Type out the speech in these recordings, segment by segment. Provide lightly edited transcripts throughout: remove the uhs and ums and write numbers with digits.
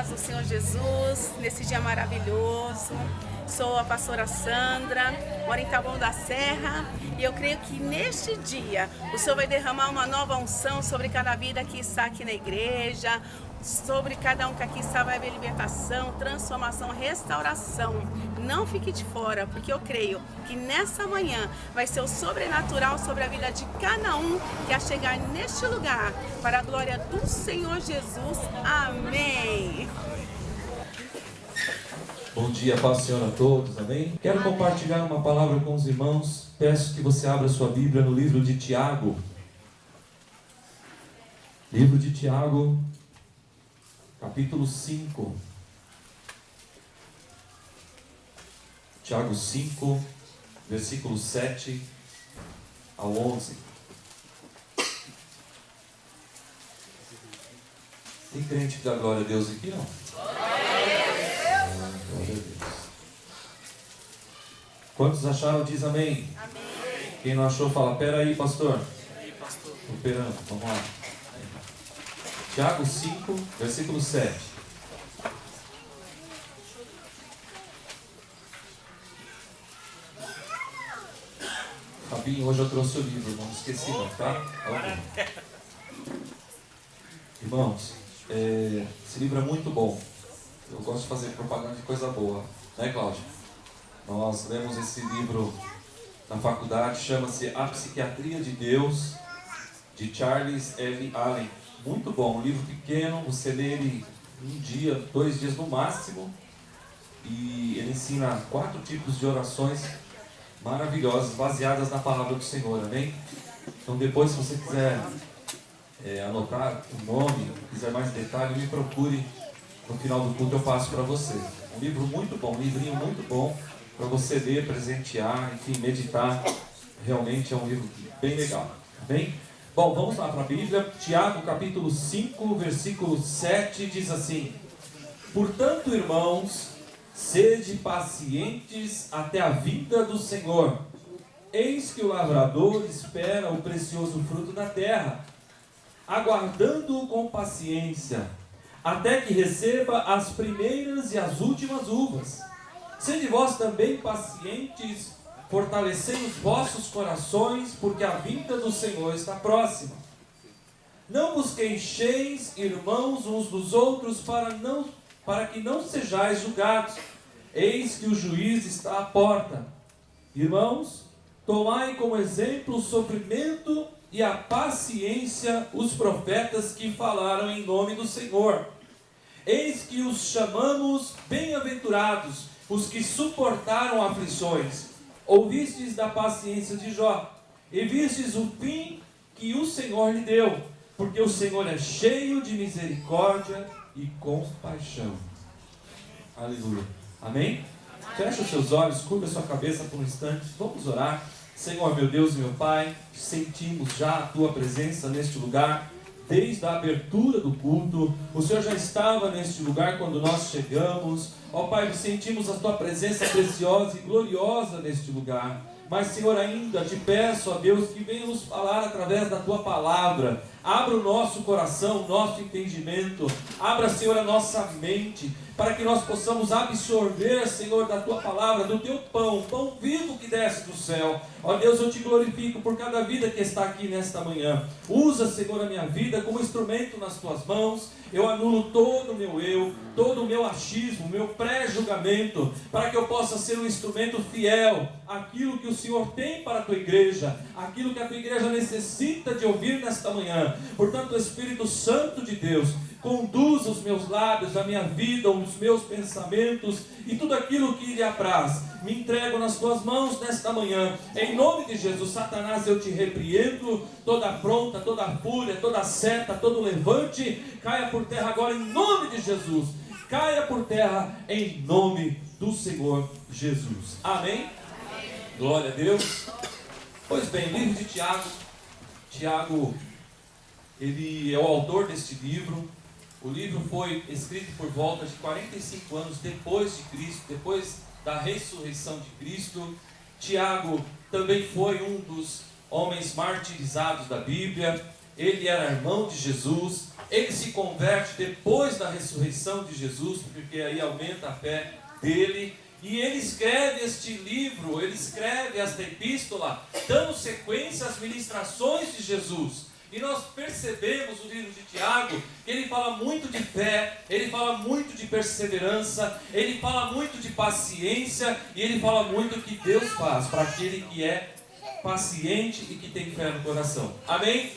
paz do Senhor Jesus, nesse dia maravilhoso. Sou a pastora Sandra, moro em Taboão da Serra, e eu creio que neste dia o Senhor vai derramar uma nova unção sobre cada vida que está aqui na igreja, sobre cada um que aqui está, vai haver libertação, transformação, restauração. Não fique de fora, porque eu creio que nessa manhã vai ser o sobrenatural sobre a vida de cada um que a chegar neste lugar, para a glória do Senhor Jesus. Amém. Bom dia, paz do Senhor a todos, amém? Quero compartilhar uma palavra com os irmãos. Peço que você abra sua Bíblia no livro de Tiago. Livro de Tiago, capítulo 5. Tiago 5, versículos 7 ao 11. Tem crente que dá glória a Deus aqui, não? Quantos acharam, diz amém. Amém. Quem não achou, fala, pera aí, pastor. Estou esperando, vamos lá. Tiago 5, versículo 7. Fabinho, hoje eu trouxe o livro, não esqueci não, tá? Irmãos, esse livro é muito bom. Eu gosto de fazer propaganda de coisa boa, né, Cláudia? Nós lemos esse livro na faculdade, chama-se A Psiquiatria de Deus, de Charles L. Allen. Muito bom, um livro pequeno, você lê ele um dia, 2 dias no máximo, e ele ensina 4 tipos de orações maravilhosas, baseadas na palavra do Senhor, amém? Então depois, se você quiser anotar o nome, quiser mais detalhe, me procure, no final do culto eu passo para você. Um livro muito bom, um livrinho muito bom, para você ler, presentear, enfim, meditar. Realmente é um livro bem legal, amém? Bom, vamos lá para a Bíblia. Tiago capítulo 5, versículo 7 diz assim: Portanto, irmãos, sede pacientes até a vinda do Senhor. Eis que o lavrador espera o precioso fruto da terra, aguardando-o com paciência, até que receba as primeiras e as últimas uvas. Sede vós também pacientes, fortalecei os vossos corações, porque a vinda do Senhor está próxima. Não vos queixeis, irmãos, uns dos outros, para que não sejais julgados. Eis que o juiz está à porta. Irmãos, tomai como exemplo o sofrimento e a paciência os profetas que falaram em nome do Senhor. Eis que os chamamos bem-aventurados, os que suportaram aflições. Ouvistes da paciência de Jó, e vistes o fim que o Senhor lhe deu, porque o Senhor é cheio de misericórdia e compaixão. Aleluia. Amém? Feche os seus olhos, curva a sua cabeça por um instante, vamos orar. Senhor, meu Deus e meu Pai, sentimos já a Tua presença neste lugar. Desde a abertura do culto, o Senhor já estava neste lugar quando nós chegamos. Ó Pai, sentimos a Tua presença preciosa e gloriosa neste lugar. Mas, Senhor, ainda te peço, ó Deus, que venha nos falar através da Tua palavra. Abra o nosso coração, o nosso entendimento. Abra, Senhor, a nossa mente, para que nós possamos absorver, Senhor, da Tua palavra, do Teu pão, pão vivo que desce do céu. Ó Deus, eu te glorifico por cada vida que está aqui nesta manhã. Usa, Senhor, a minha vida como instrumento nas Tuas mãos. Eu anulo todo o meu eu, todo o meu achismo, o meu pré-julgamento, para que eu possa ser um instrumento fiel àquilo que o Senhor tem para a Tua igreja, aquilo que a Tua igreja necessita de ouvir nesta manhã. Portanto, Espírito Santo de Deus, conduza os meus lábios, a minha vida, os meus pensamentos e tudo aquilo que lhe apraz. Me entrego nas Tuas mãos nesta manhã. Em nome de Jesus, Satanás, eu te repreendo. Toda afronta, toda fúria, toda seta, todo levante, caia por terra agora em nome de Jesus. Caia por terra em nome do Senhor Jesus. Amém? Amém. Glória a Deus. Pois bem, livro de Tiago. Tiago, ele é o autor deste livro. O livro foi escrito por volta de 45 anos depois de Cristo, depois da ressurreição de Cristo. Tiago também foi um dos homens martirizados da Bíblia. Ele era irmão de Jesus, ele se converte depois da ressurreição de Jesus, porque aí aumenta a fé dele. E ele escreve este livro, ele escreve esta epístola, dando sequência às ministrações de Jesus. E nós percebemos no livro de Tiago que ele fala muito de fé, ele fala muito de perseverança, ele fala muito de paciência, e ele fala muito do que Deus faz para aquele que é paciente e que tem fé no coração. Amém?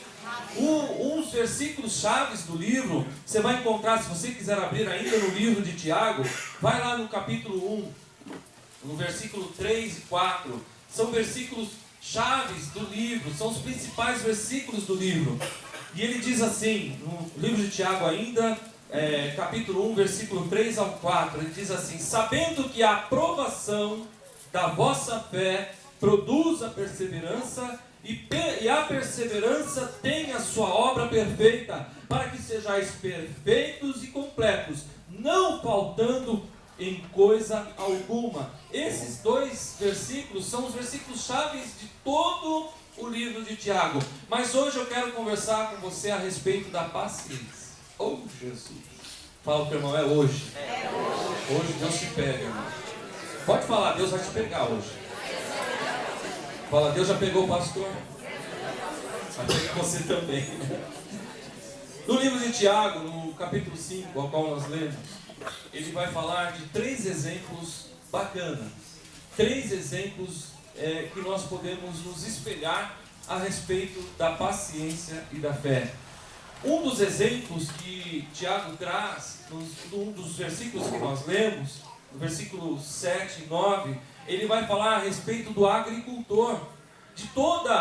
Uns versículos chaves do livro, você vai encontrar, se você quiser abrir ainda no livro de Tiago, vai lá no capítulo 1, no versículo 3 e 4, são versículos chaves do livro, são os principais versículos do livro. E ele diz assim, no livro de Tiago ainda, capítulo 1, versículo 3 ao 4, ele diz assim: sabendo que a aprovação da vossa fé produz a perseverança, e a perseverança tem a sua obra perfeita, para que sejais perfeitos e completos, não faltando em coisa alguma. Esses dois versículos são os versículos chaves de todo o livro de Tiago. Mas hoje eu quero conversar com você a respeito da paciência. Oh, Jesus! Fala para o irmão, é hoje. Hoje Deus te pega, irmão. Pode falar, Deus vai te pegar hoje. Fala, Deus já pegou o pastor? Vai pegar você também. No livro de Tiago, no capítulo 5, ao qual nós lemos, ele vai falar de 3 exemplos bacanas. 3 exemplos que nós podemos nos espelhar a respeito da paciência e da fé. Um dos exemplos que Tiago traz, num dos versículos que nós lemos, no versículo 7 e 9, ele vai falar a respeito do agricultor, de todo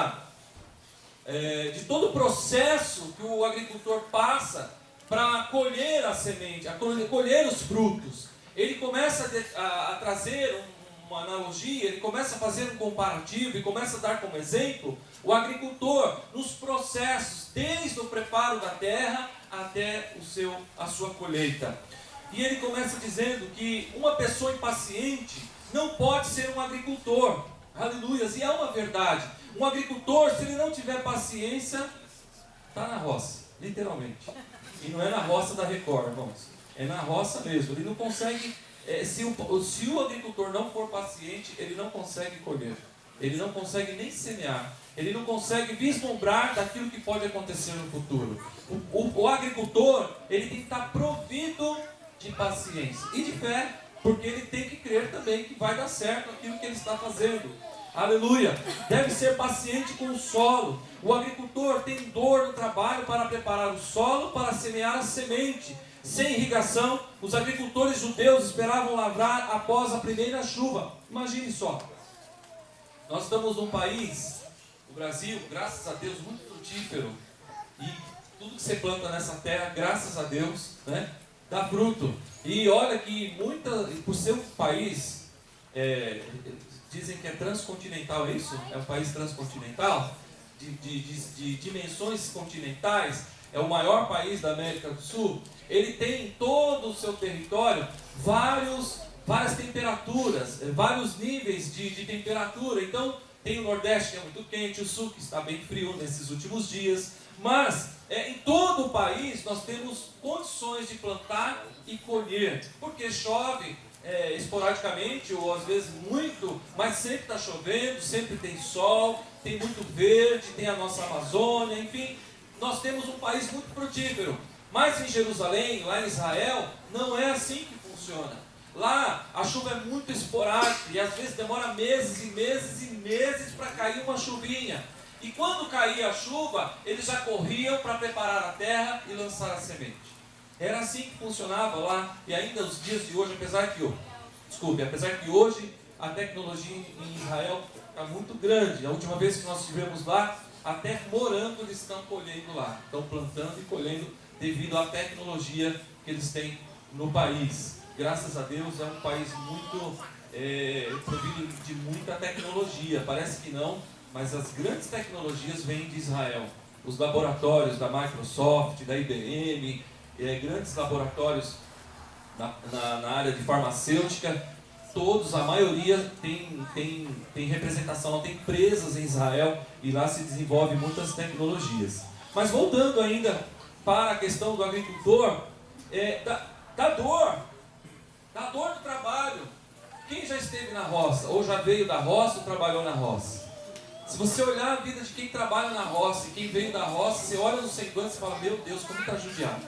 o processo que o agricultor passa para colher a semente, a colher os frutos. Ele começa a trazer uma analogia, ele começa a fazer um comparativo e começa a dar como exemplo o agricultor nos processos, desde o preparo da terra até a sua colheita. E ele começa dizendo que uma pessoa impaciente não pode ser um agricultor. Aleluias! E é uma verdade. Um agricultor, se ele não tiver paciência, está na roça, literalmente. E não é na roça da Record, irmãos. É na roça mesmo. Ele não consegue, se o agricultor não for paciente, ele não consegue colher. Ele não consegue nem semear. Ele não consegue vislumbrar daquilo que pode acontecer no futuro. O agricultor, ele tem que estar provido de paciência e de fé, porque ele tem que crer também que vai dar certo aquilo que ele está fazendo. Aleluia! Deve ser paciente com o solo. O agricultor tem dor no trabalho para preparar o solo para semear a semente. Sem irrigação, os agricultores judeus esperavam lavrar após a primeira chuva. Imagine só. Nós estamos num país, o Brasil, graças a Deus, muito frutífero. E tudo que você planta nessa terra, graças a Deus, né, dá fruto. E olha que por ser um país, dizem que é transcontinental, é isso? É um país transcontinental, de dimensões continentais, é o maior país da América do Sul. Ele tem em todo o seu território várias temperaturas, vários níveis de temperatura. Então, tem o Nordeste que é muito quente, o Sul que está bem frio nesses últimos dias. Mas, em todo o país, nós temos condições de plantar e colher, porque chove esporadicamente, ou às vezes muito, mas sempre está chovendo, sempre tem sol, tem muito verde, tem a nossa Amazônia, enfim, nós temos um país muito frutífero. Mas em Jerusalém, lá em Israel, não é assim que funciona. Lá a chuva é muito esporádica e às vezes demora meses e meses e meses para cair uma chuvinha. E quando caía a chuva, eles já corriam para preparar a terra e lançar a semente. Era assim que funcionava lá. E ainda nos dias de hoje, apesar que hoje a tecnologia em Israel está muito grande. A última vez que nós estivemos lá, até morango eles estão colhendo lá. Estão plantando e colhendo devido à tecnologia que eles têm no país. Graças a Deus é um país muito provido de muita tecnologia. Parece que não, mas as grandes tecnologias vêm de Israel. Os laboratórios da Microsoft, da IBM, grandes laboratórios na área de farmacêutica, todos, a maioria tem representação, tem empresas em Israel e lá se desenvolvem muitas tecnologias. Mas voltando ainda para a questão do agricultor, dá dor do trabalho. Quem já esteve na roça, ou já veio da roça ou trabalhou na roça? Se você olhar a vida de quem trabalha na roça e quem veio da roça, você olha no semblante e fala, meu Deus, como está judiado,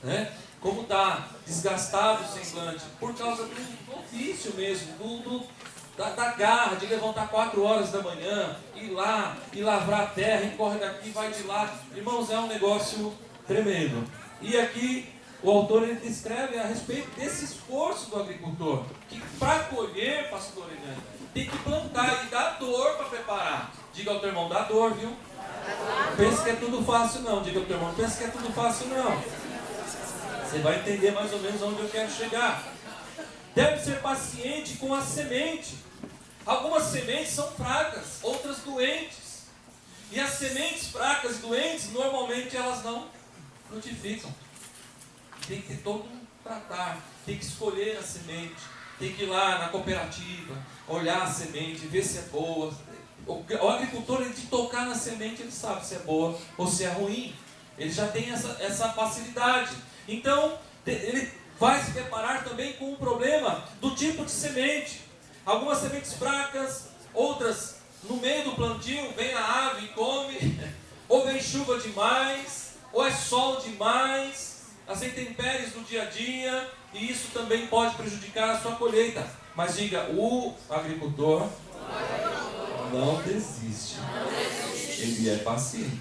né? Como está desgastado o semblante, por causa do ofício mesmo, da garra de levantar 4 horas da manhã, ir lá e lavrar a terra, e corre daqui, vai de lá. Irmãos, é um negócio tremendo. E aqui o autor ele descreve a respeito desse esforço do agricultor, que para colher, pastor Eliane, tem que plantar e dá dor para preparar. Diga ao teu irmão, dá dor, viu? Não pense que é tudo fácil não. Diga ao teu irmão, não pense que é tudo fácil não. Você vai entender mais ou menos onde eu quero chegar. Deve ser paciente com a semente. Algumas sementes são fracas, outras doentes. E as sementes fracas e doentes, normalmente elas não frutificam. Tem que ter todo um tratar, tem que escolher a semente, tem que ir lá na cooperativa, olhar a semente, ver se é boa. O agricultor, ele de tocar na semente, ele sabe se é boa ou se é ruim. Ele já tem essa facilidade. Então, ele vai se deparar também com um problema do tipo de semente. Algumas sementes fracas, outras no meio do plantio, vem a ave e come, ou vem chuva demais, ou é sol demais, as intempéries do dia a dia, e isso também pode prejudicar a sua colheita. Mas diga, o agricultor não desiste. Ele é paciente.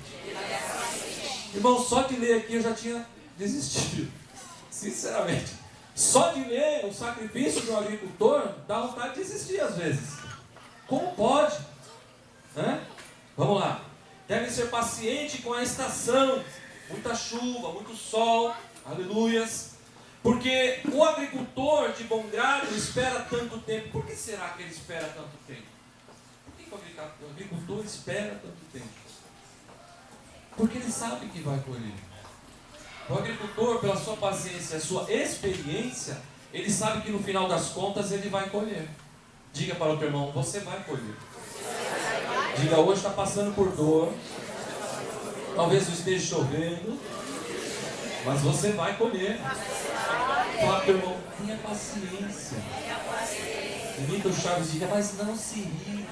Irmão, só de ler aqui eu já tinha desistido. Sinceramente. Só de ler o sacrifício de um agricultor dá vontade de desistir às vezes. Como pode? Vamos lá. Deve ser paciente com a estação. Muita chuva, muito sol. Aleluias. Porque o agricultor de bom grado espera tanto tempo. Por que será que ele espera tanto tempo? Por que o agricultor espera tanto tempo? Porque ele sabe que vai colher. O agricultor, pela sua paciência, a sua experiência, ele sabe que no final das contas ele vai colher. Diga para o teu irmão, você vai colher. Diga, hoje está passando por dor. Talvez não esteja chovendo, mas você vai colher. Fala para o teu irmão, tenha paciência. Imita o Chaves, diga, mas não se irrite.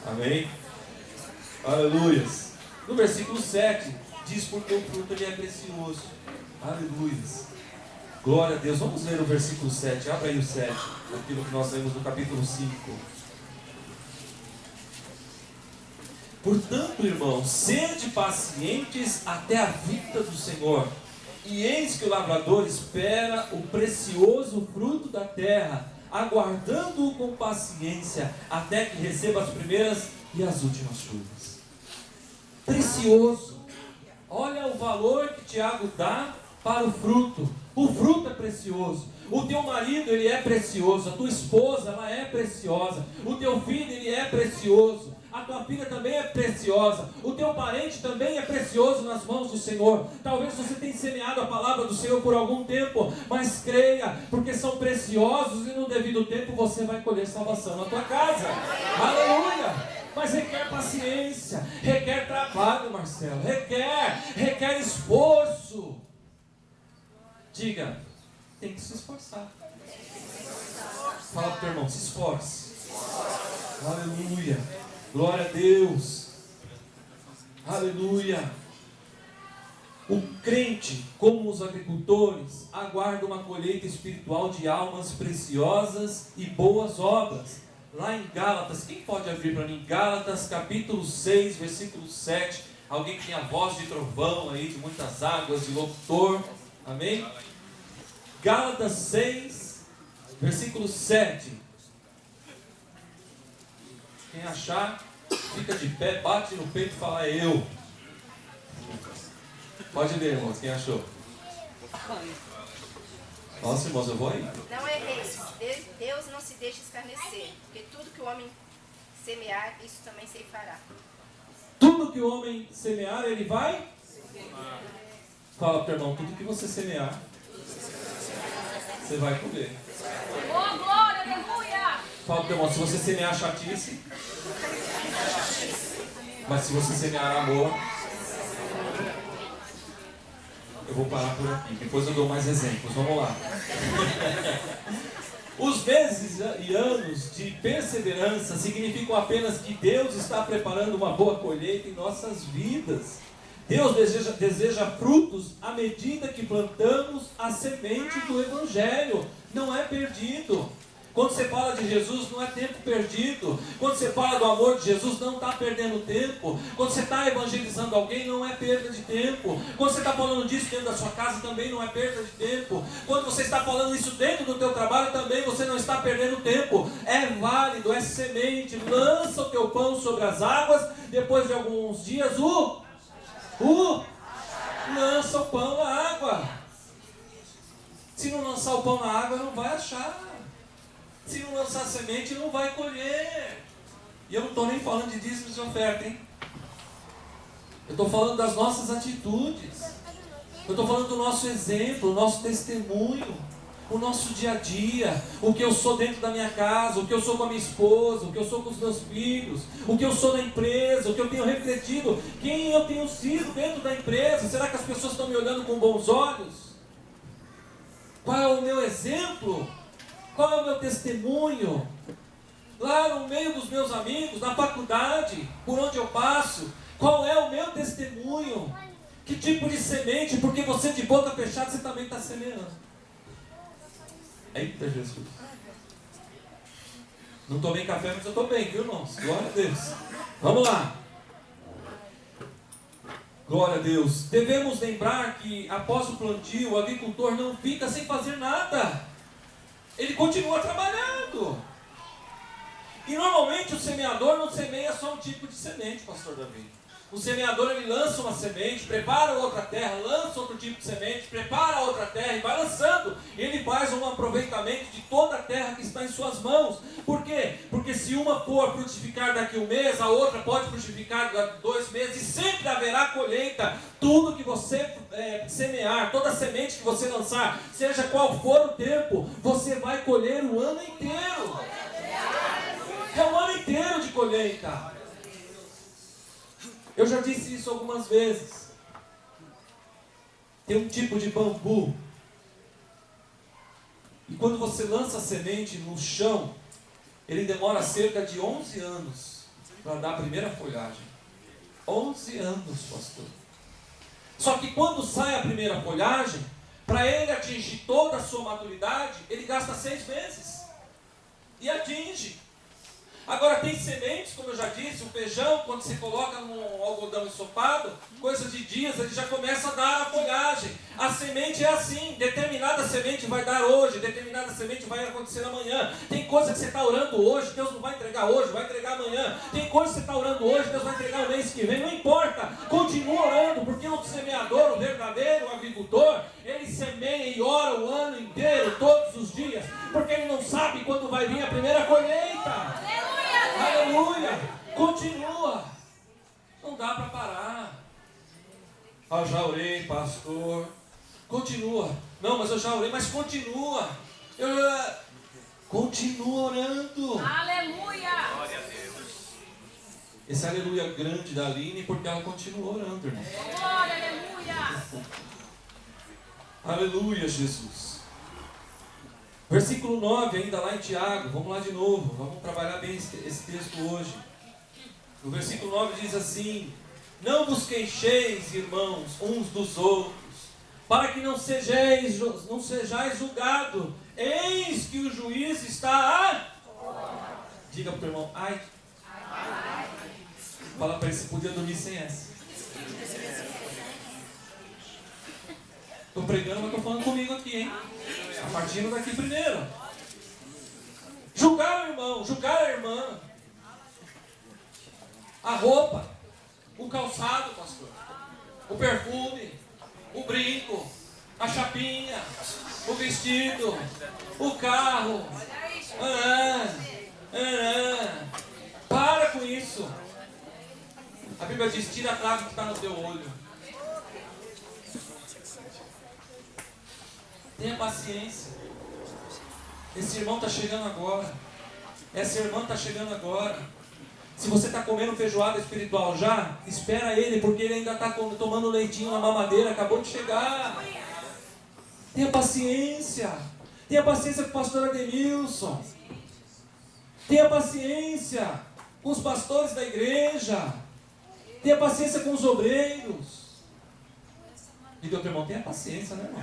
Amém? Aleluias. No versículo 7, diz porque o fruto ele é precioso. Aleluias. Glória a Deus. Vamos ler o versículo 7. Abra aí o 7. Aquilo que nós lemos no capítulo 5. Portanto, irmãos, sede pacientes até a vinda do Senhor. E eis que o lavrador espera o precioso fruto da terra, aguardando-o com paciência, até que receba as primeiras e as últimas chuvas. Precioso. Olha o valor que Tiago dá para o fruto. O fruto é precioso. O teu marido, ele é precioso. A tua esposa, ela é preciosa. O teu filho, ele é precioso. A tua filha também é preciosa. O teu parente também é precioso nas mãos do Senhor. Talvez você tenha semeado a palavra do Senhor por algum tempo, mas creia, porque são preciosos e no devido tempo você vai colher salvação na tua casa. Aleluia! Mas requer paciência, requer trabalho, Marcelo, requer esforço. Diga, tem que se esforçar. Fala para o teu irmão, se esforce. Aleluia, glória a Deus. Aleluia. O crente, como os agricultores, aguarda uma colheita espiritual de almas preciosas e boas obras. Lá em Gálatas, quem pode abrir para mim? Gálatas capítulo 6, versículo 7. Alguém que tem a voz de trovão aí, de muitas águas, de locutor. Amém? Gálatas 6, versículo 7. Quem achar, fica de pé, bate no peito e fala, é eu. Pode ler, irmãos, quem achou? Nossa, irmãos, eu vou aí. Não erreis, Deus não se deixa escarnecer, porque tudo que o homem semear, isso também se fará. Tudo que o homem semear, ele vai? Fala para o irmão, tudo que você semear, você vai colher. Oh, glória, aleluia! Fala para o irmão, se você semear chatice, Mas se você semear amor, eu vou parar por aqui. Depois eu dou mais exemplos. Vamos lá. Os meses e anos de perseverança significam apenas que Deus está preparando uma boa colheita em nossas vidas. Deus deseja frutos à medida que plantamos a semente do Evangelho. Não é perdido. Quando você fala de Jesus, não é tempo perdido. Quando você fala do amor de Jesus, não está perdendo tempo. Quando você está evangelizando alguém, não é perda de tempo. Quando você está falando disso dentro da sua casa, também não é perda de tempo. Quando você está falando isso dentro do teu trabalho, também você não está perdendo tempo. É válido, é semente. Lança o teu pão sobre as águas. Depois de alguns dias, lança o pão na água. Se não lançar o pão na água, não vai achar. Se não lançar semente, não vai colher. E eu não estou nem falando de dízimos de oferta, hein? Eu estou falando das nossas atitudes. Eu estou falando do nosso exemplo, o nosso testemunho, o nosso dia a dia, o que eu sou dentro da minha casa, o que eu sou com a minha esposa, o que eu sou com os meus filhos, o que eu sou na empresa, o que eu tenho refletido, quem eu tenho sido dentro da empresa. Será que as pessoas estão me olhando com bons olhos? Qual é o meu exemplo? Qual é o meu testemunho? Lá no meio dos meus amigos, na faculdade, por onde eu passo, qual é o meu testemunho? Que tipo de semente? Porque você de boca fechada, você também está semeando. Eita Jesus! Não tomei café, mas eu estou bem, viu, irmãos? Glória a Deus. Vamos lá. Glória a Deus. Devemos lembrar que após o plantio, o agricultor não fica sem fazer nada. Ele continua trabalhando. E normalmente o semeador não semeia só um tipo de semente, pastor Davi. O semeador, ele lança uma semente, prepara outra terra, lança outro tipo de semente, prepara outra terra e vai lançando. Ele faz um aproveitamento de toda a terra que está em suas mãos. Por quê? Porque se uma for frutificar daqui um mês, a outra pode frutificar daqui 2 meses, e sempre haverá colheita. Tudo que você semear, toda semente que você lançar, seja qual for o tempo, você vai colher o ano inteiro. É o ano inteiro de colheita. Eu já disse isso algumas vezes. Tem um tipo de bambu. E quando você lança a semente no chão, ele demora cerca de 11 anos para dar a primeira folhagem. 11 anos, pastor. Só que quando sai a primeira folhagem, para ele atingir toda a sua maturidade, ele gasta 6 meses. E atinge. Agora tem sementes, como eu já disse, o feijão, quando você coloca no algodão ensopado, coisa de dias, ele já começa a dar a folhagem. A semente é assim, determinada semente vai dar hoje, determinada semente vai acontecer amanhã. Tem coisa que você está orando hoje, Deus não vai entregar hoje, vai entregar amanhã. Tem coisa que você está orando hoje, Deus vai entregar o mês que vem, não importa. Continua orando, porque o semeador, o verdadeiro agricultor, ele semeia e ora o ano inteiro, todos os dias, porque ele não sabe quando vai vir a primeira colheita. Aleluia! Continua. Não dá para parar. Ah, já orei, pastor. Continua. Não, mas eu já orei, mas continua. Continua orando. Aleluia! Glória a Deus. Esse aleluia grande da Aline, porque ela continua orando, irmão. Glória, aleluia! Aleluia, Jesus. Versículo 9, ainda lá em Tiago, vamos lá de novo, vamos trabalhar bem esse texto hoje. No versículo 9 diz assim: não vos queixeis, irmãos, uns dos outros, para que não sejais julgados. Eis que o juiz está Diga para o teu irmão, ai. Fala para ele se podia dormir sem essa. Estou pregando, mas estou falando comigo aqui, hein? A partindo daqui primeiro. Julgar o irmão, julgar a irmã. A roupa, o calçado, pastor. O perfume, o brinco, a chapinha, o vestido, o carro. Para com isso. A Bíblia diz, tira a trave que está no teu olho. Tenha paciência. Esse irmão está chegando agora. Essa irmã está chegando agora. Se você está comendo feijoada espiritual já, espera ele, porque ele ainda está tomando leitinho na mamadeira, acabou de chegar. Tenha paciência. Tenha paciência com o pastor Ademilson. Tenha paciência com os pastores da igreja. Tenha paciência com os obreiros. E teu irmão, tenha paciência, né, irmão?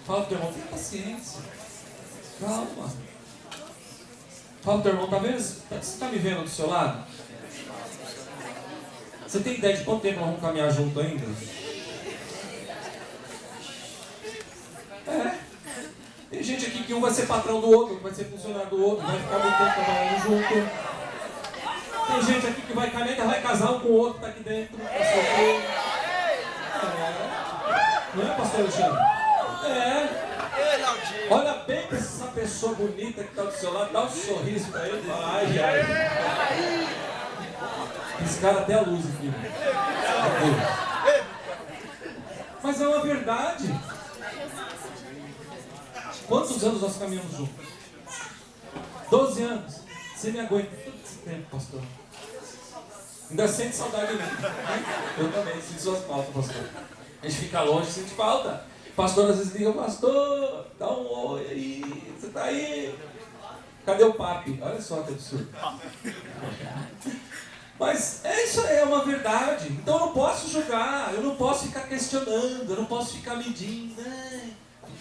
Fala pro teu irmão, tenha paciência. Calma. Fala pro teu irmão, tá vendo? Você está me vendo do seu lado? Você tem ideia de quanto tempo nós vamos caminhar junto ainda? Tem gente aqui que um vai ser patrão do outro, vai ser funcionário do outro, vai ficar muito tempo trabalhando junto. Tem gente aqui que vai caminhar, vai casar um com o outro que está aqui dentro. Não é, pastor Alexandre? Olha bem para essa pessoa bonita que está do seu lado, dá um sorriso para ele e fala, ai, ai. Piscaram até a luz aqui. Mas é uma verdade. Quantos anos nós caminhamos juntos? 12 anos. Você me aguenta todo esse tempo, pastor. Ainda sente saudade de mim. Eu também sinto suas faltas, pastor. A gente fica longe, sente falta. Pastor às vezes liga, pastor, dá um oi aí, você tá aí? Cadê o papi? Olha só que absurdo. Mas isso é uma verdade. Então eu não posso julgar, eu não posso ficar questionando, eu não posso ficar medindo.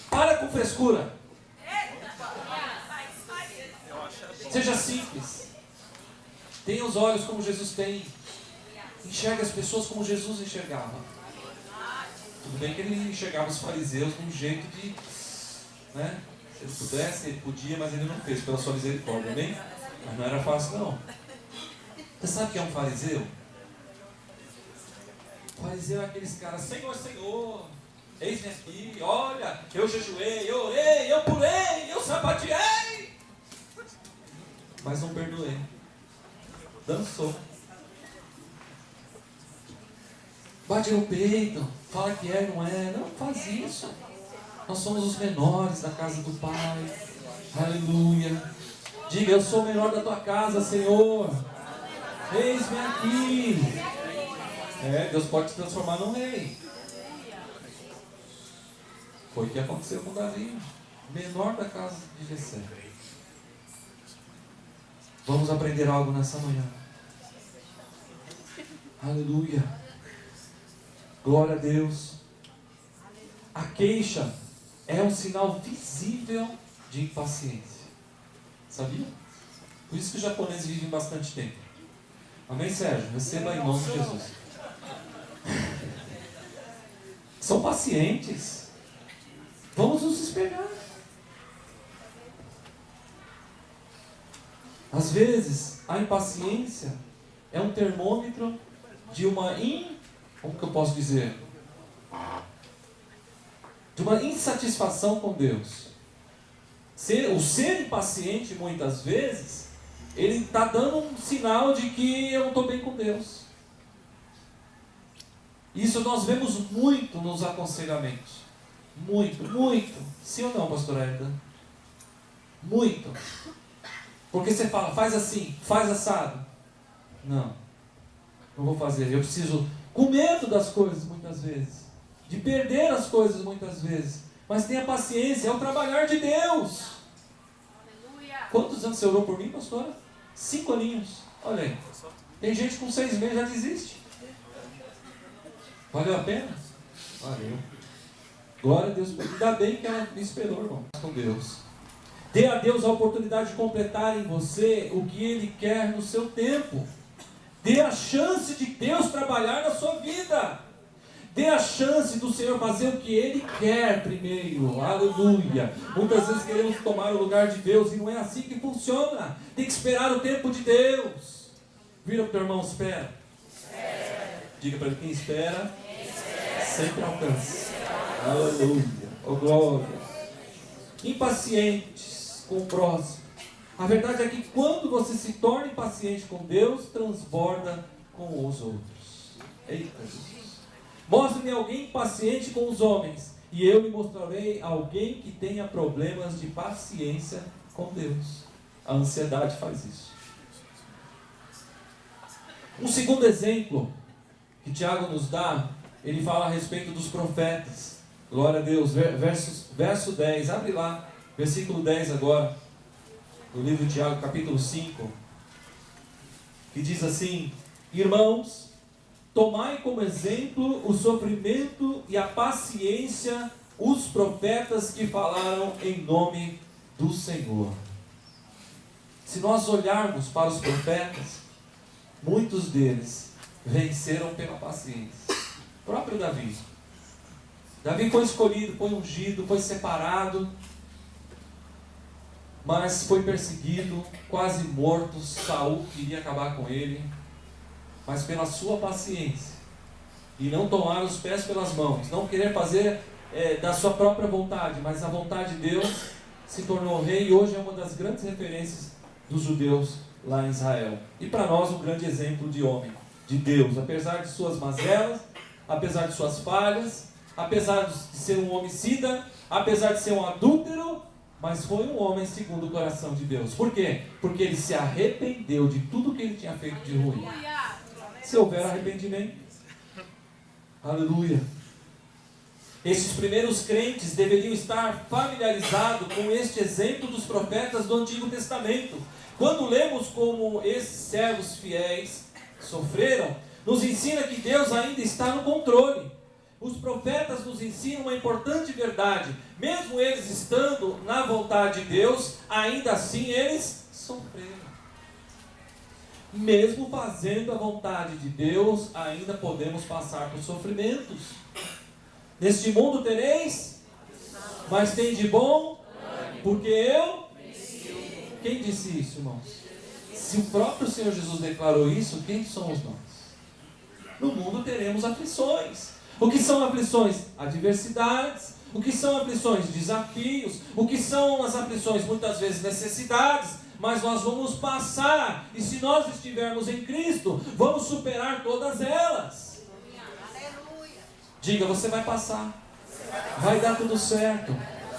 Para com frescura. Seja simples. Tenha os olhos como Jesus tem. Enxergue as pessoas como Jesus enxergava. Tudo bem que ele enxergava os fariseus de um jeito de, né? Se ele pudesse, ele podia, mas ele não fez pela sua misericórdia, bem? Mas não era fácil, não. Você sabe o que é um fariseu? O fariseu é aqueles caras, Senhor, Senhor, eis-me aqui, olha, eu jejuei, eu orei, eu pulei, eu sapateei, mas não perdoei. Dançou. Bate no peito, fala que é, não é. Não faz isso. Nós somos os menores da casa do Pai. Aleluia. Diga, eu sou o menor da tua casa, Senhor. Eis-me aqui. Deus pode te transformar num rei. Foi o que aconteceu com Davi, menor da casa de Jessé. Vamos aprender algo nessa manhã. Aleluia. Glória a Deus. A queixa é um sinal visível de impaciência. Sabia? Por isso que os japoneses vivem bastante tempo. Amém, Sérgio? Receba em nome de Jesus. São pacientes. Vamos nos espelhar. Às vezes, a impaciência é um termômetro de uma como que eu posso dizer? De uma insatisfação com Deus. O ser impaciente, muitas vezes, ele está dando um sinal de que eu não estou bem com Deus. Isso nós vemos muito nos aconselhamentos. Muito, muito. Sim ou não, pastora Edda? Muito. Porque você fala, faz assim, faz assado. Não vou fazer. Eu preciso, com medo das coisas muitas vezes, de perder as coisas muitas vezes. Mas tenha paciência, é o trabalhar de Deus. Aleluia. Quantos anos você orou por mim, pastora? 5 aninhos. Olha aí. Tem gente com 6 meses já desiste. Valeu a pena? Valeu. Glória a Deus. Ainda bem que ela me esperou, irmão. Com Deus. Dê a Deus a oportunidade de completar em você o que Ele quer no seu tempo. Dê a chance de Deus trabalhar na sua vida. Dê a chance do Senhor fazer o que Ele quer primeiro. Aleluia. Muitas vezes queremos tomar o lugar de Deus e não é assim que funciona. Tem que esperar o tempo de Deus. Vira para o teu irmão, espera. Diga para ele, quem espera, sempre alcança. Aleluia. Oh, glória. Impacientes com o próximo. A verdade é que quando você se torna impaciente com Deus, transborda com os outros. Eita Jesus. Mostre-me alguém impaciente com os homens, e eu lhe mostrarei alguém que tenha problemas de paciência com Deus. A ansiedade faz isso. Um segundo exemplo que Tiago nos dá, ele fala a respeito dos profetas. Glória a Deus. Verso 10. Abre lá. Versículo 10 agora. Do livro de Tiago, capítulo 5. Que diz assim: Irmãos, tomai como exemplo o sofrimento e a paciência os profetas que falaram em nome do Senhor. Se nós olharmos para os profetas, muitos deles venceram pela paciência. O próprio Davi. Davi foi escolhido, foi ungido, foi separado, mas foi perseguido, quase morto. Saul queria acabar com ele, mas pela sua paciência e não tomar os pés pelas mãos, não querer fazer da sua própria vontade, mas a vontade de Deus, se tornou rei e hoje é uma das grandes referências dos judeus lá em Israel. E para nós um grande exemplo de homem, de Deus, apesar de suas mazelas, apesar de suas falhas, apesar de ser um homicida, apesar de ser um adúltero, mas foi um homem segundo o coração de Deus. Por quê? Porque ele se arrependeu de tudo que ele tinha feito de ruim. Se houver arrependimento, aleluia. Esses primeiros crentes deveriam estar familiarizados com este exemplo dos profetas do Antigo Testamento. Quando lemos como esses servos fiéis sofreram, nos ensina que Deus ainda está no controle. Os profetas nos ensinam uma importante verdade: mesmo eles estando na vontade de Deus, ainda assim eles sofreram. Mesmo fazendo a vontade de Deus, ainda podemos passar por sofrimentos. Neste mundo tereis, mas tem de bom, porque eu... Quem disse isso, irmãos? Se o próprio Senhor Jesus declarou isso, quem somos nós? No mundo teremos aflições. O que são aflições? Adversidades. O que são aflições? Desafios. O que são as aflições? Muitas vezes necessidades. Mas nós vamos passar. E se nós estivermos em Cristo, vamos superar todas elas. Diga, você vai passar. Vai dar tudo certo.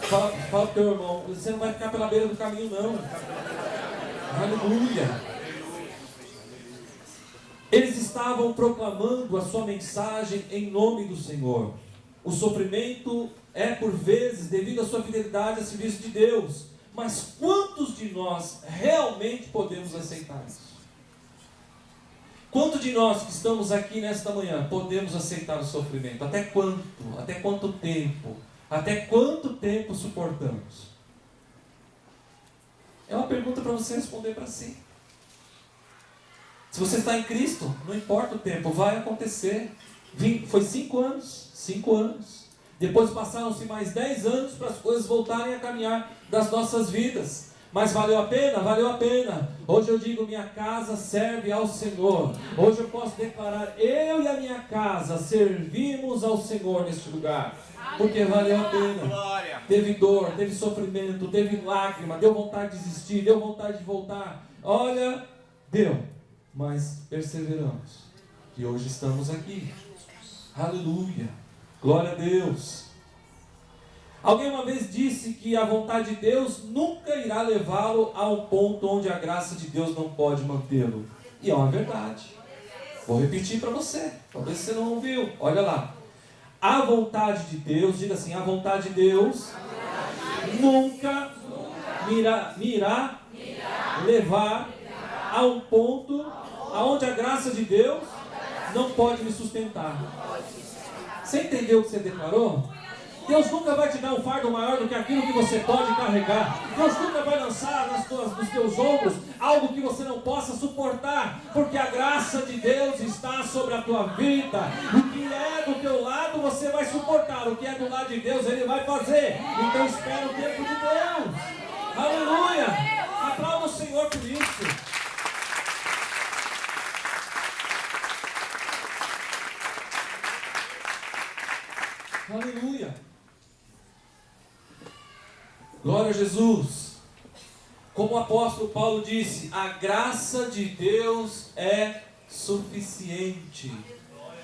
Fala para o teu irmão, você não vai ficar pela beira do caminho não. Aleluia. Eles estavam proclamando a sua mensagem em nome do Senhor. O sofrimento é por vezes devido à sua fidelidade a serviço de Deus. Mas quantos de nós realmente podemos aceitar isso? Quantos de nós que estamos aqui nesta manhã podemos aceitar o sofrimento? Até quanto? Até quanto tempo? Até quanto tempo suportamos? É uma pergunta para você responder para si. Se você está em Cristo, não importa o tempo, vai acontecer. Foi 5 anos. 5 anos. Depois passaram-se mais 10 anos para as coisas voltarem a caminhar das nossas vidas. Mas valeu a pena? Valeu a pena. Hoje eu digo, minha casa serve ao Senhor. Hoje eu posso declarar, eu e a minha casa servimos ao Senhor neste lugar. Porque valeu a pena. Teve dor, teve sofrimento, teve lágrima, deu vontade de desistir, deu vontade de voltar. Olha, deu. Mas perseveramos. E hoje estamos aqui. Aleluia. Glória a Deus. Alguém uma vez disse que a vontade de Deus nunca irá levá-lo a um ponto onde a graça de Deus não pode mantê-lo. E é uma verdade. Vou repetir para você, talvez você não ouviu. Olha lá. A vontade de Deus, diga assim, a vontade de Deus nunca me irá levar a um ponto onde a graça de Deus não pode me sustentar. Você entendeu o que você declarou? Deus nunca vai te dar um fardo maior do que aquilo que você pode carregar. Deus nunca vai lançar nos teus ombros algo que você não possa suportar, porque a graça de Deus está sobre a tua vida. O que é do teu lado você vai suportar, o que é do lado de Deus Ele vai fazer. Então espera o tempo de Deus. Aleluia! Aplauda o Senhor por isso. Aleluia! Glória a Jesus. Como o apóstolo Paulo disse, a graça de Deus é suficiente.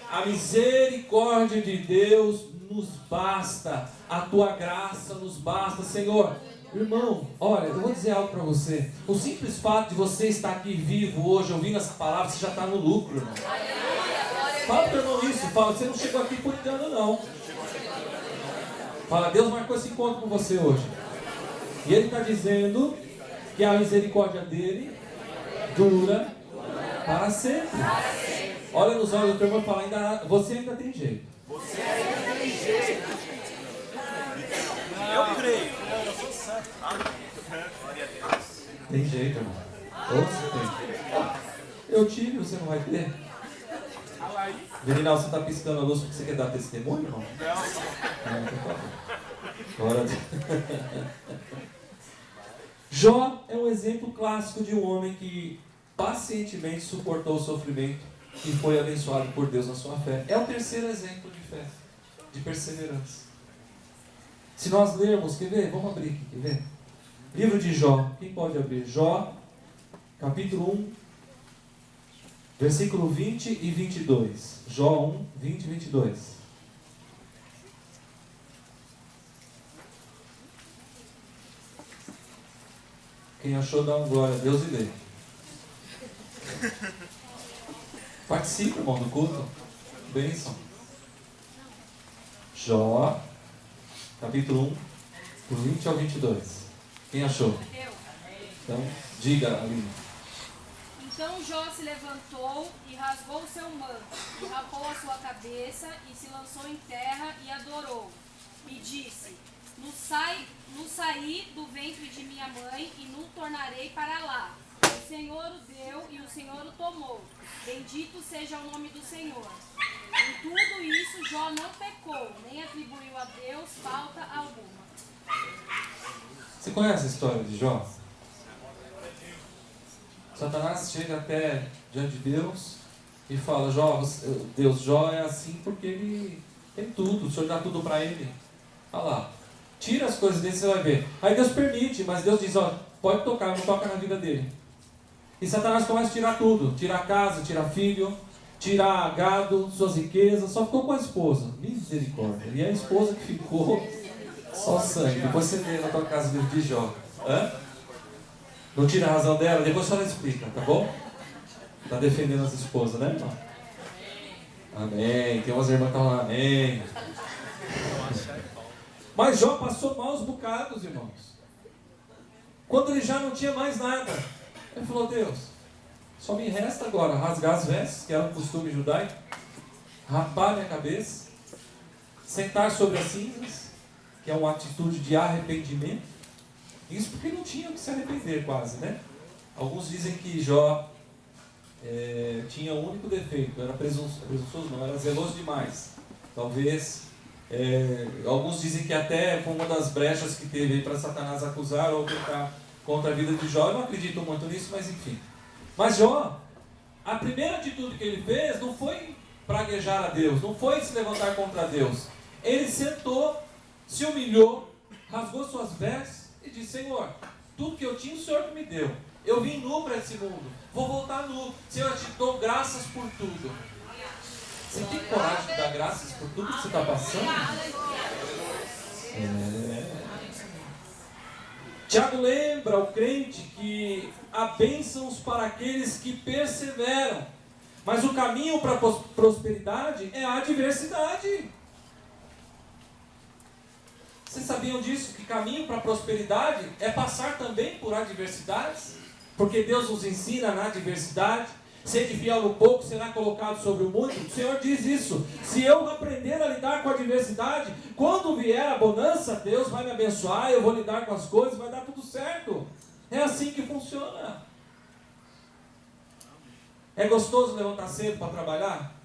A misericórdia de Deus nos basta. A tua graça nos basta, Senhor. Irmão, olha, eu vou dizer algo para você. O simples fato de você estar aqui vivo hoje, ouvindo essa palavra, você já está no lucro, irmão. Fala para o irmão isso, fala, você não chegou aqui por engano, não. Fala, Deus marcou esse encontro com você hoje. E Ele está dizendo que a misericórdia dele dura para sempre. Olha nos olhos do teu irmão e fala, você ainda tem jeito. Você ainda tem jeito. Eu creio. Eu sou santo. Glória a Deus. Tem jeito, irmão. Você tem. Eu tive, você não vai ter. Virinal, você está piscando a luz porque você quer dar testemunho, irmão? Não, por favor. Glória a Deus. Jó é um exemplo clássico de um homem que pacientemente suportou o sofrimento e foi abençoado por Deus na sua fé. É o terceiro exemplo de fé, de perseverança. Se nós lermos, quer ver? Vamos abrir aqui, quer ver? Livro de Jó, quem pode abrir? Jó, capítulo 1, versículo 20 e 22. Jó 1, 20 e 22. Quem achou, dá uma glória a Deus e lê. Participe, irmão, do culto. Bênção. Jó, capítulo 1, do 20 ao 22. Quem achou? Eu. Então, diga, Aline. Então Jó se levantou e rasgou o seu manto, e rapou a sua cabeça, e se lançou em terra e adorou. E disse, no saí do ventre de minha mãe, e no tornarei para lá. O Senhor o deu e o Senhor o tomou. Bendito seja o nome do Senhor. Em tudo isso Jó não pecou, nem atribuiu a Deus falta alguma. Você conhece a história de Jó? Satanás chega até diante de Deus e fala, Jó é assim porque ele tem tudo, o Senhor dá tudo para ele. Olha lá, tira as coisas dele, você vai ver. Aí Deus permite, mas Deus diz, pode tocar, não toca na vida dele. E Satanás começa a tirar tudo, tirar casa, tirar filho, tirar gado, suas riquezas, só ficou com a esposa. Misericórdia. E a esposa que ficou, só sangue. Depois você lê na tua casa o livro de Jó. Não tira a razão dela, depois a senhora explica, tá bom? Está defendendo as esposas, né, irmão? Amém. Tem umas irmãs que estão lá, amém. Mas Jó passou maus bocados, irmãos. Quando ele já não tinha mais nada, ele falou, Deus, só me resta agora rasgar as vestes, que era um costume judaico, rapar minha cabeça, sentar sobre as cinzas, que é uma atitude de arrependimento. Isso porque não tinha o que se arrepender quase, né? Alguns dizem que Jó tinha um único defeito, era presunçoso, não, era zeloso demais. Talvez, alguns dizem que até foi uma das brechas que teve para Satanás acusar ou tentar contra a vida de Jó. Eu não acredito muito nisso, mas enfim. Mas Jó, a primeira atitude que ele fez não foi praguejar a Deus, não foi se levantar contra Deus. Ele sentou, se humilhou, rasgou suas vestes e disse, Senhor, tudo que eu tinha o Senhor que me deu. Eu vim nu para esse mundo, vou voltar nu. Senhor, eu te dou graças por tudo. Você tem coragem de dar graças por tudo que você está passando? Tiago lembra ao crente que há bênçãos para aqueles que perseveram, mas o caminho para a prosperidade é a adversidade. Vocês sabiam disso? Que caminho para a prosperidade é passar também por adversidades? Porque Deus nos ensina na adversidade. Sede fiel no pouco, será colocado sobre o muito. O Senhor diz isso. Se eu aprender a lidar com a adversidade, quando vier a bonança, Deus vai me abençoar, eu vou lidar com as coisas, vai dar tudo certo. É assim que funciona. É gostoso levantar cedo para trabalhar?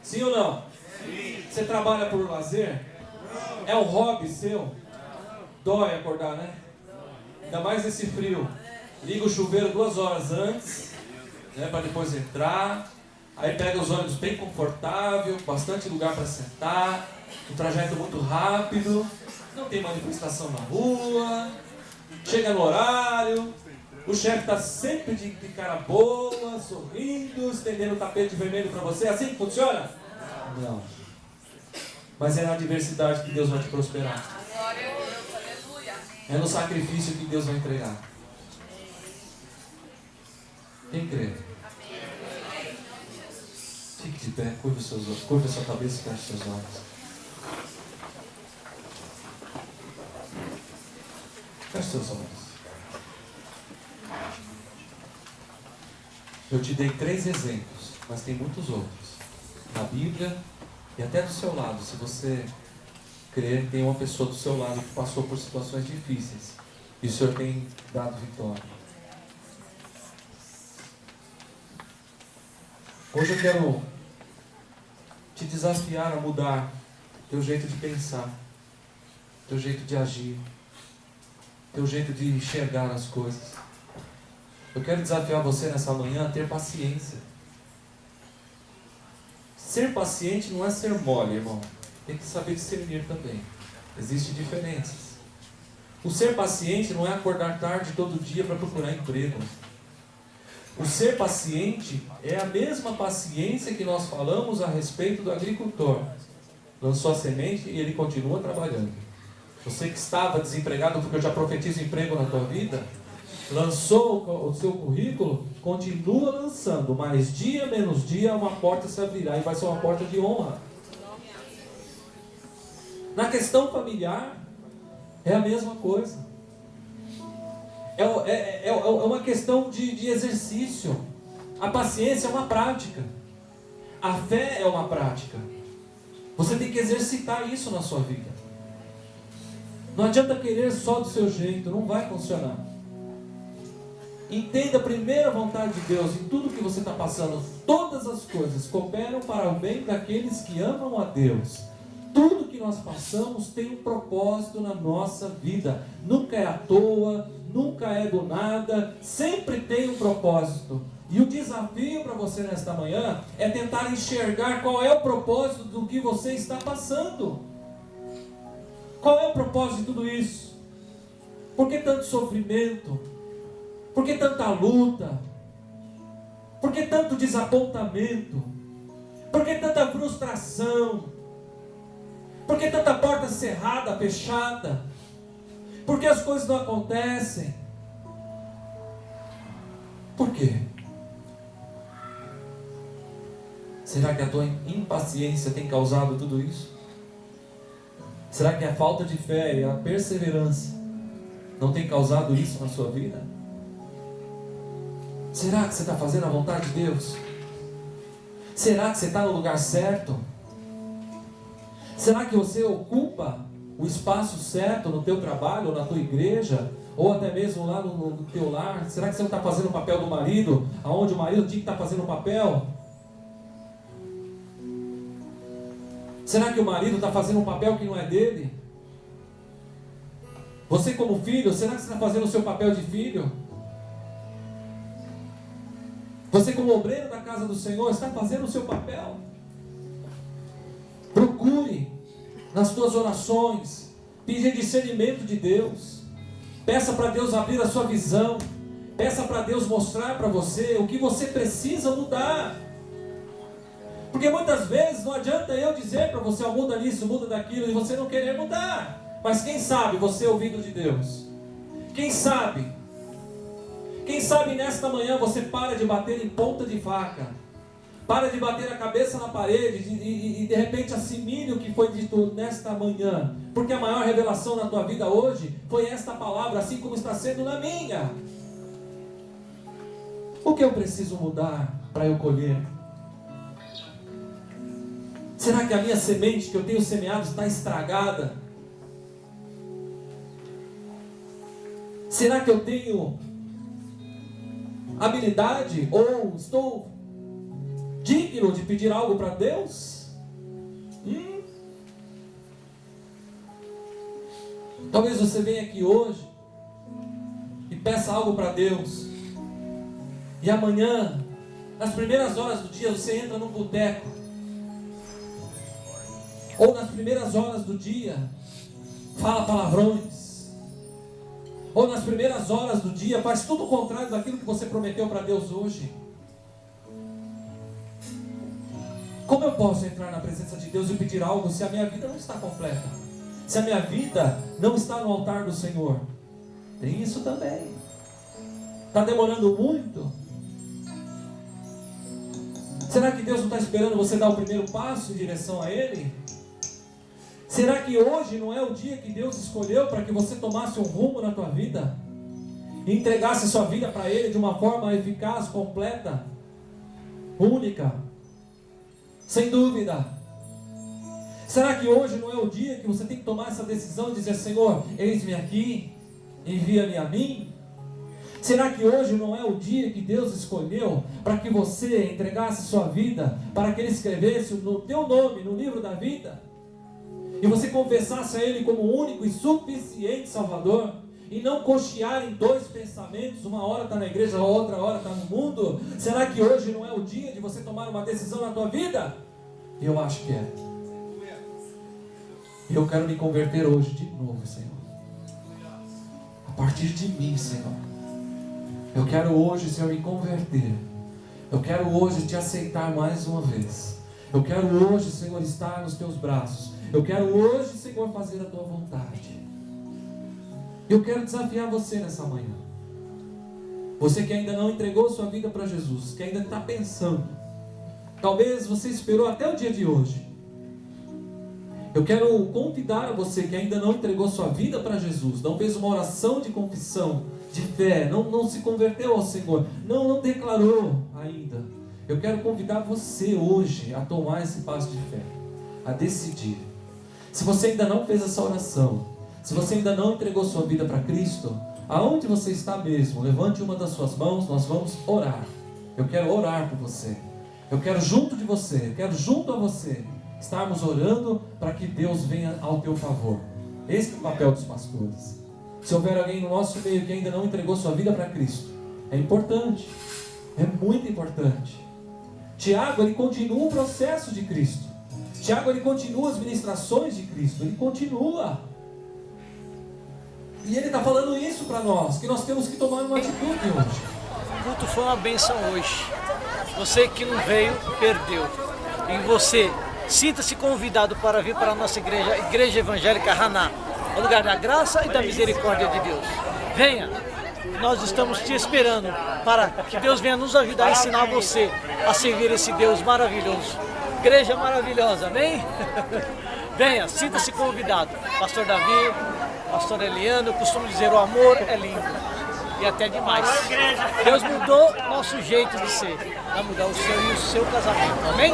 Sim ou não? Sim. Você trabalha por lazer? É um hobby seu? Dói acordar, né? Ainda mais nesse frio. Liga o chuveiro 2 horas antes, né, para depois entrar. Aí pega os ônibus bem confortável, bastante lugar para sentar, um trajeto muito rápido, não tem manifestação na rua, chega no horário, o chefe está sempre de cara boa, sorrindo, estendendo o tapete vermelho para você. É assim que funciona? Não. Mas é na adversidade que Deus vai te prosperar. É no sacrifício que Deus vai entregar. Quem crê? Fique de pé, curva os seus olhos, curva a sua cabeça e feche seus olhos. Feche seus olhos. Eu te dei 3 exemplos, mas tem muitos outros. Na Bíblia e até do seu lado. Se você crer, tem uma pessoa do seu lado que passou por situações difíceis. E o Senhor tem dado vitória. Hoje eu quero te desafiar a mudar teu jeito de pensar, teu jeito de agir, teu jeito de enxergar as coisas. Eu quero desafiar você nessa manhã a ter paciência. Ser paciente não é ser mole, irmão. Tem que saber discernir também. Existem diferenças. O ser paciente não é acordar tarde todo dia para procurar emprego. O ser paciente é a mesma paciência que nós falamos a respeito do agricultor. Lançou a semente e ele continua trabalhando. Você que estava desempregado, porque eu já profetizo emprego na tua vida, lançou o seu currículo, continua lançando, mas dia menos dia uma porta se abrirá e vai ser uma porta de honra. Na questão familiar, é a mesma coisa. É uma questão de exercício. A paciência é uma prática. A fé é uma prática. Você tem que exercitar isso na sua vida. Não adianta querer só do seu jeito, não vai funcionar. Entenda primeiro a vontade de Deus em tudo que você está passando. Todas as coisas cooperam para o bem daqueles que amam a Deus. Tudo que nós passamos tem um propósito na nossa vida. Nunca é à toa, nunca é do nada, sempre tem um propósito. E o desafio para você nesta manhã é tentar enxergar qual é o propósito do que você está passando. Qual é o propósito de tudo isso? Por que tanto sofrimento? Por que tanta luta? Por que tanto desapontamento? Por que tanta frustração? Por que tanta porta cerrada, fechada? Por que as coisas não acontecem? Por quê? Será que a tua impaciência tem causado tudo isso? Será que a falta de fé e a perseverança não tem causado isso na sua vida? Será que você está fazendo a vontade de Deus? Será que você está no lugar certo? Será que você ocupa o espaço certo no teu trabalho, ou na tua igreja, ou até mesmo lá no teu lar? Será que você não está fazendo o papel do marido, aonde o marido tinha que estar fazendo o papel? Será que o marido está fazendo um papel que não é dele? Você como filho, será que você está fazendo o seu papel de filho? Você como obreiro da casa do Senhor, está fazendo o seu papel? Procure nas tuas orações pedir discernimento de Deus. Peça para Deus abrir a sua visão. Peça para Deus mostrar para você o que você precisa mudar. Porque muitas vezes não adianta eu dizer para você, muda nisso, muda daquilo, e você não querer mudar. Mas quem sabe você é ouvido de Deus? Quem sabe? Quem sabe nesta manhã você para de bater em ponta de faca, para de bater a cabeça na parede e de repente assimile o que foi dito nesta manhã, porque a maior revelação na tua vida hoje foi esta palavra, assim como está sendo na minha. O que eu preciso mudar para eu colher? Será que a minha semente que eu tenho semeado está estragada? Será que eu tenho habilidade ou estou digno de pedir algo para Deus? Talvez você venha aqui hoje e peça algo para Deus, e amanhã, nas primeiras horas do dia, você entra num boteco, ou nas primeiras horas do dia fala palavrões, ou nas primeiras horas do dia faz tudo o contrário daquilo que você prometeu para Deus hoje. Como eu posso entrar na presença de Deus e pedir algo se a minha vida não está completa? Se a minha vida não está no altar do Senhor? Tem isso também. Está demorando muito? Será que Deus não está esperando você dar o primeiro passo em direção a Ele? Será que hoje não é o dia que Deus escolheu para que você tomasse um rumo na tua vida? E entregasse a sua vida para Ele de uma forma eficaz, completa, única? Sem dúvida. Será que hoje não é o dia que você tem que tomar essa decisão e dizer: Senhor, eis-me aqui, envia-me a mim? Será que hoje não é o dia que Deus escolheu para que você entregasse sua vida, para que Ele escrevesse o teu nome no livro da vida? E você confessasse a Ele como o único e suficiente Salvador? E não cochear em dois pensamentos, uma hora está na igreja, a outra hora está no mundo? Será que hoje não é o dia de você tomar uma decisão na tua vida? Eu acho que é. E eu quero me converter hoje de novo, Senhor. A partir de mim, Senhor. Eu quero hoje, Senhor, me converter. Eu quero hoje te aceitar mais uma vez. Eu quero hoje, Senhor, estar nos teus braços. Eu quero hoje, Senhor, fazer a tua vontade. Eu quero desafiar você nessa manhã. Você que ainda não entregou sua vida para Jesus, que ainda está pensando. Talvez você esperou até o dia de hoje. Eu quero convidar a você que ainda não entregou sua vida para Jesus, não fez uma oração de confissão, de fé, não se converteu ao Senhor, não declarou ainda. Eu quero convidar você hoje a tomar esse passo de fé, a decidir. Se você ainda não fez essa oração, se você ainda não entregou sua vida para Cristo, aonde você está mesmo, levante uma das suas mãos, nós vamos orar. Eu quero orar por você. Eu quero junto de você, eu quero junto a você, estarmos orando para que Deus venha ao teu favor. Esse é o papel dos pastores. Se houver alguém no nosso meio que ainda não entregou sua vida para Cristo, é importante, é muito importante. Tiago, ele continua o processo de Cristo. Tiago, ele continua as ministrações de Cristo, ele continua. E ele está falando isso para nós, que nós temos que tomar uma atitude hoje. O culto foi uma bênção hoje. Você que não veio, perdeu. E você, sinta-se convidado para vir para a nossa igreja, Igreja Evangélica Haná, o lugar da graça e da misericórdia de Deus. Venha, nós estamos te esperando para que Deus venha nos ajudar a ensinar você a servir esse Deus maravilhoso. Igreja maravilhosa, amém? Venha, sinta-se convidado. Pastor Davi, Pastor Eliano, eu costumo dizer, o amor é lindo. E até demais. Deus mudou nosso jeito de ser. Vai mudar o seu e o seu casamento, amém?